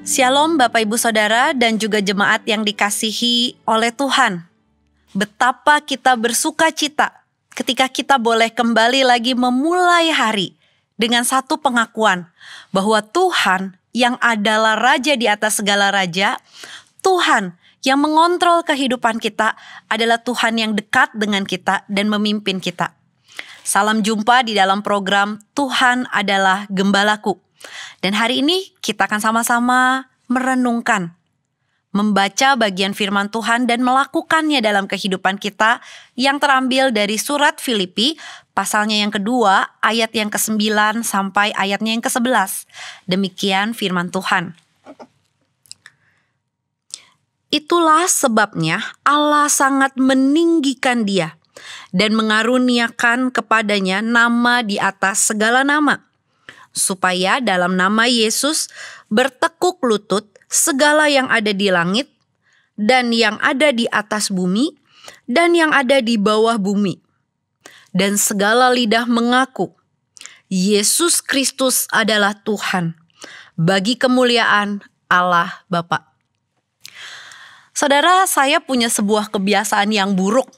Shalom Bapak Ibu Saudara dan juga jemaat yang dikasihi oleh Tuhan. Betapa kita bersuka cita ketika kita boleh kembali lagi memulai hari dengan satu pengakuan bahwa Tuhan yang adalah Raja di atas segala raja, Tuhan yang mengontrol kehidupan kita adalah Tuhan yang dekat dengan kita dan memimpin kita. Salam jumpa di dalam program Tuhan adalah Gembalaku. Dan hari ini kita akan sama-sama merenungkan, membaca bagian firman Tuhan dan melakukannya dalam kehidupan kita yang terambil dari surat Filipi, pasalnya yang kedua, ayat yang ke-9 sampai ayatnya yang ke-11. Demikian firman Tuhan. Itulah sebabnya Allah sangat meninggikan dia dan mengaruniakan kepadanya nama di atas segala nama, supaya dalam nama Yesus bertekuk lutut segala yang ada di langit dan yang ada di atas bumi dan yang ada di bawah bumi, dan segala lidah mengaku Yesus Kristus adalah Tuhan, bagi kemuliaan Allah Bapa. Saudara, saya punya sebuah kebiasaan yang buruk.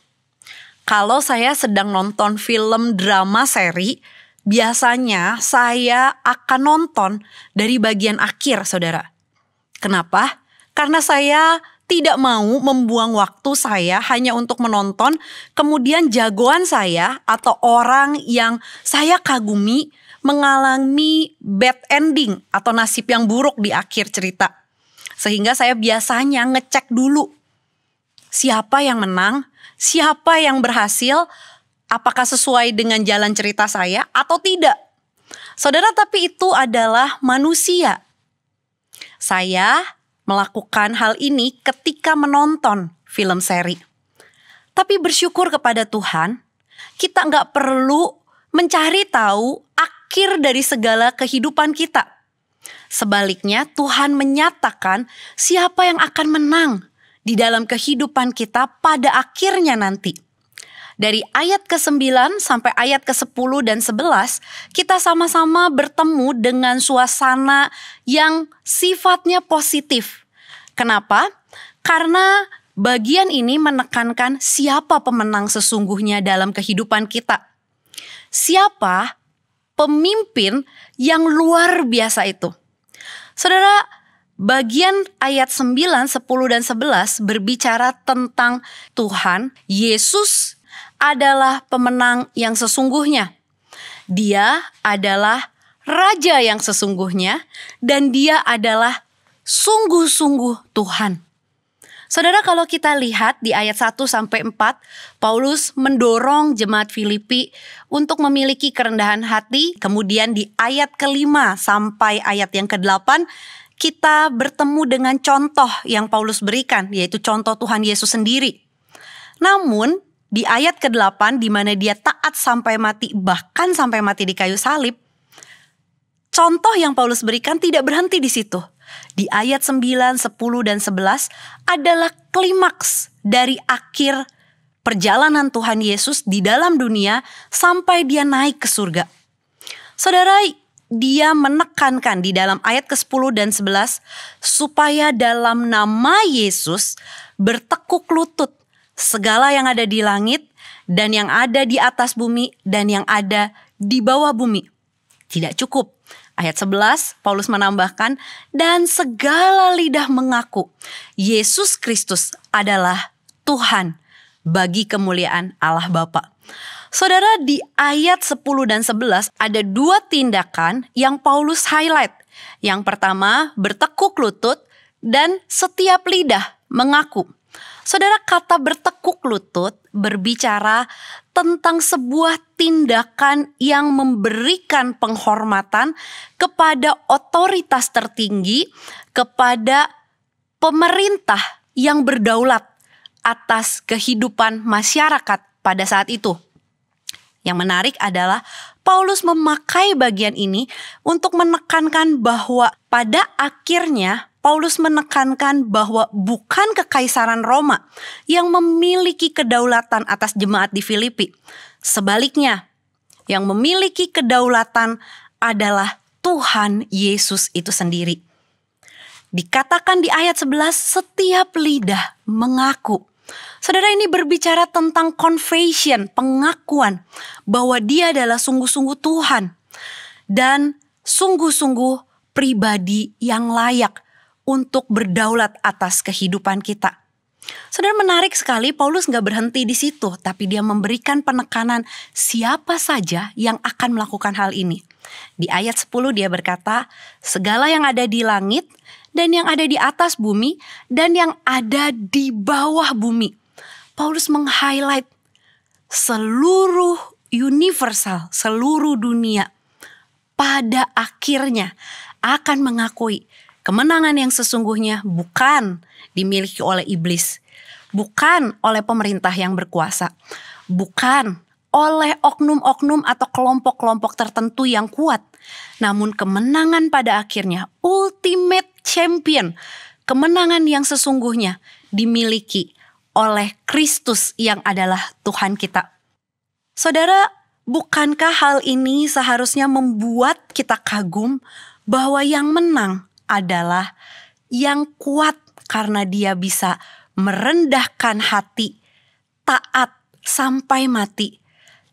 Kalau saya sedang nonton film drama seri, biasanya saya akan nonton dari bagian akhir, saudara. Kenapa? Karena saya tidak mau membuang waktu saya hanya untuk menonton, kemudian jagoan saya atau orang yang saya kagumi mengalami bad ending atau nasib yang buruk di akhir cerita. Sehingga saya biasanya ngecek dulu siapa yang menang, siapa yang berhasil, apakah sesuai dengan jalan cerita saya atau tidak. Saudara, tapi itu adalah manusia. Saya melakukan hal ini ketika menonton film seri. Tapi bersyukur kepada Tuhan, kita gak perlu mencari tahu akhir dari segala kehidupan kita. Sebaliknya, Tuhan menyatakan siapa yang akan menang di dalam kehidupan kita pada akhirnya nanti. Dari ayat ke-9 sampai ayat ke-10 dan 11, kita sama-sama bertemu dengan suasana yang sifatnya positif. Kenapa? Karena bagian ini menekankan siapa pemenang sesungguhnya dalam kehidupan kita. Siapa pemimpin yang luar biasa itu. Saudara, bagian ayat 9, 10, dan 11 berbicara tentang Tuhan, Yesus adalah pemenang yang sesungguhnya. Dia adalah Raja yang sesungguhnya dan dia adalah sungguh-sungguh Tuhan. Saudara, kalau kita lihat di ayat 1 sampai 4, Paulus mendorong jemaat Filipi untuk memiliki kerendahan hati. Kemudian di ayat ke-5 sampai ayat yang ke-8, kita bertemu dengan contoh yang Paulus berikan, yaitu contoh Tuhan Yesus sendiri. Namun, di ayat ke-8 di mana dia taat sampai mati, bahkan sampai mati di kayu salib, contoh yang Paulus berikan tidak berhenti di situ. Di ayat 9, 10, dan 11 adalah klimaks dari akhir perjalanan Tuhan Yesus di dalam dunia sampai dia naik ke surga. Saudara, dia menekankan di dalam ayat ke-10 dan 11 supaya dalam nama Yesus bertekuk lutut segala yang ada di langit dan yang ada di atas bumi dan yang ada di bawah bumi. Tidak cukup. Ayat 11, Paulus menambahkan, dan segala lidah mengaku Yesus Kristus adalah Tuhan bagi kemuliaan Allah Bapa. Saudara, di ayat 10 dan 11 ada dua tindakan yang Paulus highlight. Yang pertama, bertekuk lutut dan setiap lidah mengaku. Saudara, kata bertekuk lutut berbicara tentang sebuah tindakan yang memberikan penghormatan kepada otoritas tertinggi, kepada pemerintah yang berdaulat atas kehidupan masyarakat pada saat itu. Yang menarik adalah Paulus memakai bagian ini untuk menekankan bahwa pada akhirnya Paulus menekankan bahwa bukan kekaisaran Roma yang memiliki kedaulatan atas jemaat di Filipi. Sebaliknya, yang memiliki kedaulatan adalah Tuhan Yesus itu sendiri. Dikatakan di ayat 11, setiap lidah mengaku. Saudara, ini berbicara tentang confession, pengakuan bahwa dia adalah sungguh-sungguh Tuhan dan sungguh-sungguh pribadi yang layak untuk berdaulat atas kehidupan kita. Saudara, menarik sekali, Paulus gak berhenti di situ, tapi dia memberikan penekanan siapa saja yang akan melakukan hal ini. Di ayat 10 dia berkata, segala yang ada di langit dan yang ada di atas bumi dan yang ada di bawah bumi. Paulus meng-highlight seluruh universal, seluruh dunia pada akhirnya akan mengakui kemenangan yang sesungguhnya bukan dimiliki oleh iblis, bukan oleh pemerintah yang berkuasa, bukan oleh oknum-oknum atau kelompok-kelompok tertentu yang kuat, namun kemenangan pada akhirnya, ultimate champion, kemenangan yang sesungguhnya dimiliki oleh Kristus yang adalah Tuhan kita. Saudara, bukankah hal ini seharusnya membuat kita kagum bahwa yang menang adalah yang kuat karena dia bisa merendahkan hati, taat sampai mati,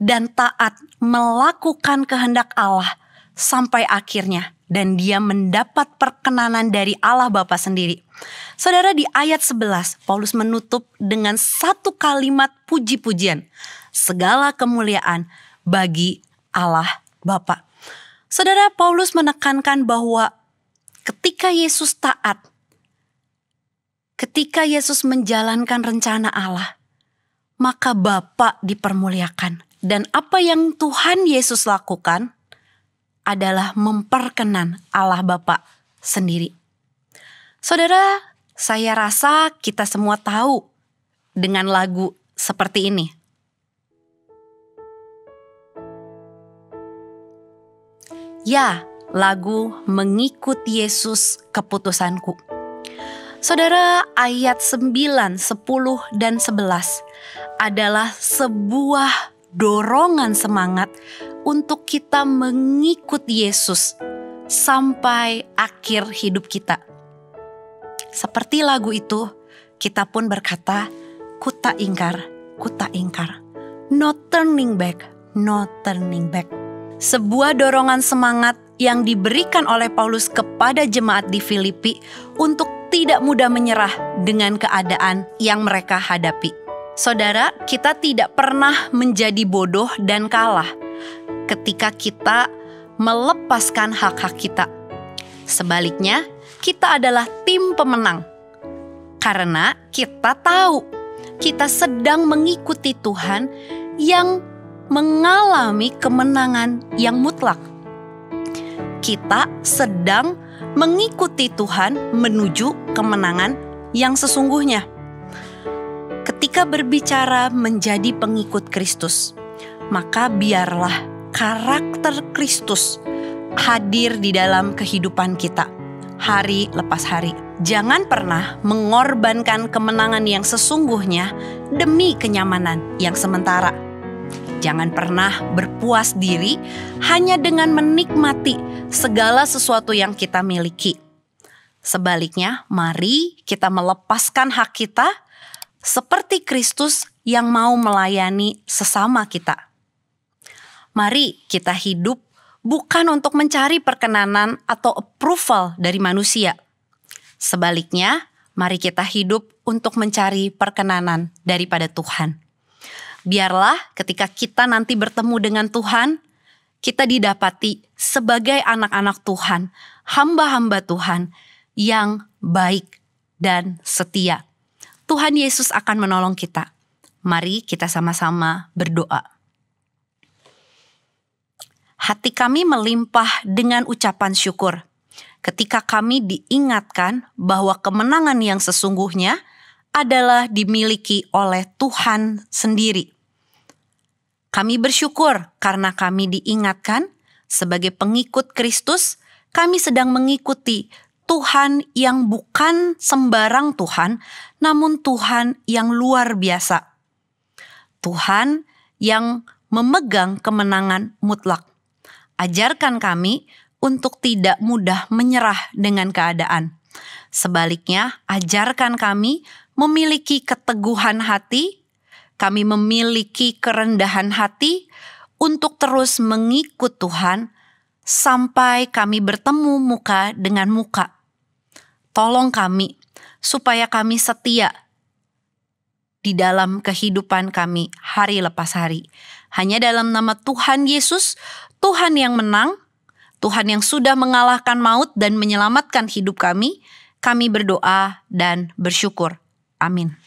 dan taat melakukan kehendak Allah sampai akhirnya, dan dia mendapat perkenanan dari Allah Bapa sendiri. Saudara, di ayat 11 Paulus menutup dengan satu kalimat puji-pujian, segala kemuliaan bagi Allah Bapa. Saudara, Paulus menekankan bahwa ketika Yesus taat, ketika Yesus menjalankan rencana Allah, maka Bapa dipermuliakan. Dan apa yang Tuhan Yesus lakukan adalah memperkenan Allah Bapa sendiri. Saudara, saya rasa kita semua tahu dengan lagu seperti ini. Ya, lagu Mengikut Yesus Keputusanku. Saudara, ayat 9, 10, dan 11 adalah sebuah dorongan semangat untuk kita mengikut Yesus sampai akhir hidup kita. Seperti lagu itu, kita pun berkata, ku tak ingkar, no turning back, no turning back. Sebuah dorongan semangat yang diberikan oleh Paulus kepada jemaat di Filipi untuk tidak mudah menyerah dengan keadaan yang mereka hadapi. Saudara, kita tidak pernah menjadi bodoh dan kalah ketika kita melepaskan hak-hak kita. Sebaliknya, kita adalah tim pemenang karena kita tahu kita sedang mengikuti Tuhan yang mengalami kemenangan yang mutlak. Kita sedang mengikuti Tuhan menuju kemenangan yang sesungguhnya. Ketika berbicara menjadi pengikut Kristus, maka biarlah karakter Kristus hadir di dalam kehidupan kita hari lepas hari. Jangan pernah mengorbankan kemenangan yang sesungguhnya demi kenyamanan yang sementara. Jangan pernah berpuas diri hanya dengan menikmati segala sesuatu yang kita miliki. Sebaliknya, mari kita melepaskan hak kita seperti Kristus yang mau melayani sesama kita. Mari kita hidup bukan untuk mencari perkenanan atau approval dari manusia. Sebaliknya, mari kita hidup untuk mencari perkenanan daripada Tuhan. Biarlah ketika kita nanti bertemu dengan Tuhan, kita didapati sebagai anak-anak Tuhan, hamba-hamba Tuhan yang baik dan setia. Tuhan Yesus akan menolong kita. Mari kita sama-sama berdoa. Hati kami melimpah dengan ucapan syukur ketika kami diingatkan bahwa kemenangan yang sesungguhnya adalah dimiliki oleh Tuhan sendiri. Kami bersyukur karena kami diingatkan sebagai pengikut Kristus, kami sedang mengikuti Tuhan yang bukan sembarang Tuhan, namun Tuhan yang luar biasa. Tuhan yang memegang kemenangan mutlak. Ajarkan kami untuk tidak mudah menyerah dengan keadaan. Sebaliknya, ajarkan kami memiliki keteguhan hati, kami memiliki kerendahan hati untuk terus mengikut Tuhan sampai kami bertemu muka dengan muka. Tolong kami supaya kami setia di dalam kehidupan kami hari lepas hari. Hanya dalam nama Tuhan Yesus, Tuhan yang menang, Tuhan yang sudah mengalahkan maut dan menyelamatkan hidup kami berdoa dan bersyukur. Amin.